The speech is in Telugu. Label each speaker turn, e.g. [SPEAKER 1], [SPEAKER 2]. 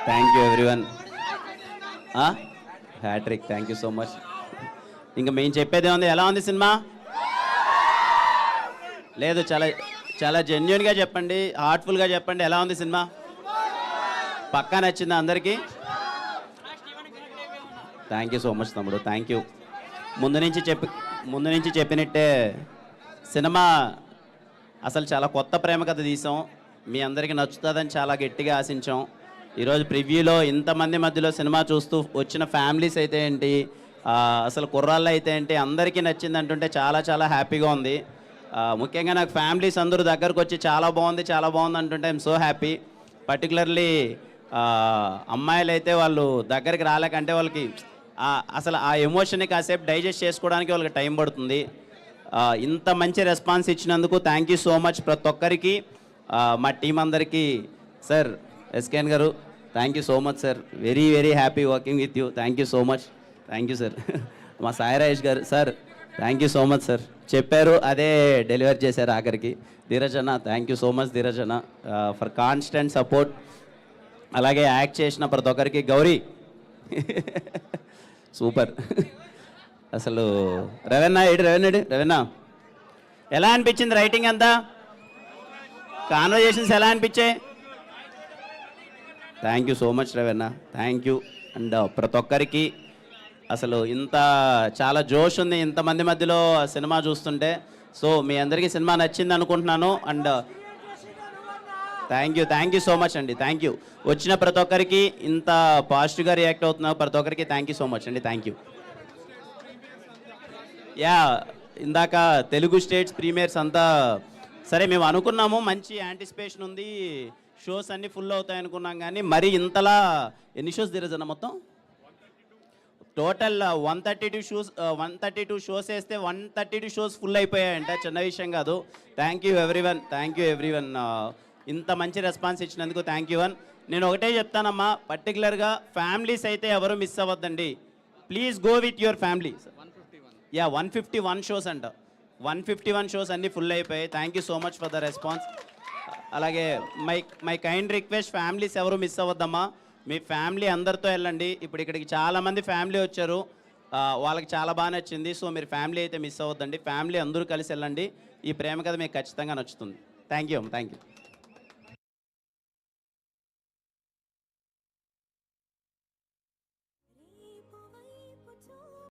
[SPEAKER 1] Thank you everyone. Hattrick, thank you so much. ఇంకా మేము చెప్పేదే ఉంది. ఎలా ఉంది సినిమా? లేదు, చాలా చాలా జెన్యున్గా చెప్పండి, హార్ట్ఫుల్గా చెప్పండి. ఎలా ఉంది సినిమా? పక్కా నచ్చిందా అందరికీ? థ్యాంక్ యూ సో మచ్ తమ్ముడు, థ్యాంక్ యూ. ముందు నుంచి చెప్పినట్టే సినిమా అసలు చాలా కొత్త ప్రేమ కథ తీసాం. మీ అందరికీ నచ్చుతుందని చాలా గట్టిగా ఆశించాం. ఈరోజు ప్రివ్యూలో ఇంతమంది మధ్యలో సినిమా చూస్తూ వచ్చిన ఫ్యామిలీస్ అయితే ఏంటి, అసలు కుర్రాళ్ళు అయితే ఏంటి, అందరికీ నచ్చింది అంటుంటే చాలా చాలా హ్యాపీగా ఉంది. ముఖ్యంగా నాకు ఫ్యామిలీస్ అందరూ దగ్గరకు వచ్చి చాలా బాగుంది అంటుంటే ఐఎమ్ సో హ్యాపీ. పర్టికులర్లీ అమ్మాయిలు అయితే వాళ్ళు దగ్గరికి రాలేకంటే వాళ్ళకి అసలు ఆ ఎమోషన్ని కాసేపు డైజెస్ట్ చేసుకోవడానికి వాళ్ళకి టైం పడుతుంది. ఇంత మంచి రెస్పాన్స్ ఇచ్చినందుకు థ్యాంక్ యూ సో మచ్ ప్రతి ఒక్కరికి, మా టీం అందరికీ. సార్ ఎస్కేన్ గారు, thank you so much sir, very very happy working with you. Thank you so much, thank you sir. మా సాయి రాజేష్ గారు, sir thank you so much sir, చెప్పారు అదే డెలివర్ చేశారు ఆఖరికి. ధీరజ్ అన్న, thank you so much Dheeraj అన్న ఫర్ కాన్స్టెంట్ సపోర్ట్. అలాగే యాక్ట్ చేసిన ప్రతి ఒక్కరికి. గౌరీ సూపర్. అసలు రవీణ ఎలా అనిపించింది రైటింగ్ అంతా? కాన్వర్జేషన్స్ ఎలా అనిపించాయి? Thank you so much Raveena, thank you. And ప్రతి ఒక్కరికి అసలు ఇంత చాలా జోష్ ఉంది ఇంతమంది మధ్యలో సినిమా చూస్తుంటే. సో మీ అందరికీ సినిమా నచ్చింది అనుకుంటున్నాను. And thank you so much అండి, థ్యాంక్ యూ. వచ్చిన ప్రతి ఒక్కరికి ఇంత పాజిటివ్గా రియాక్ట్ అవుతున్నారు ప్రతి ఒక్కరికి థ్యాంక్ యూ సో మచ్ అండి, థ్యాంక్ యూ. యా, ఇందాక తెలుగు స్టేట్స్ ప్రీమియర్స్ అంతా సరే మేము అనుకున్నాము, మంచి యాంటిసిపేషన్ ఉంది, షోస్ అన్నీ ఫుల్ అవుతాయి అనుకున్నాం. కానీ మరి ఇంతలా ఎన్ని షోస్ ధీరజ్ మొత్తం టోటల్ 132 షోస్ వేస్తే 132 షోస్ ఫుల్ అయిపోయాయంట. చిన్న విషయం కాదు. Thank you everyone. ఇంత మంచి రెస్పాన్స్ ఇచ్చినందుకు థ్యాంక్ యూ వన్. నేను ఒకటే చెప్తానమ్మా, పర్టికులర్గా ఫ్యామిలీస్ అయితే ఎవరు మిస్ అవ్వద్దండి. Please go with your family. 151 shows అంట, 151 షోస్ అన్నీ ఫుల్ అయిపోయాయి. Thank you so much for the response. అలాగే మై కైండ్ రిక్వెస్ట్, ఫ్యామిలీస్ ఎవరు మిస్ అవ్వద్దమ్మా. మీ ఫ్యామిలీ అందరితో వెళ్ళండి. ఇప్పుడు ఇక్కడికి చాలామంది ఫ్యామిలీ వచ్చారు, వాళ్ళకి చాలా బాగా నచ్చింది. సో మీరు ఫ్యామిలీ అయితే మిస్ అవ్వద్దండి, ఫ్యామిలీ అందరూ కలిసి వెళ్ళండి. ఈ ప్రేమ కథ మీకు ఖచ్చితంగా నచ్చుతుంది. Thank you.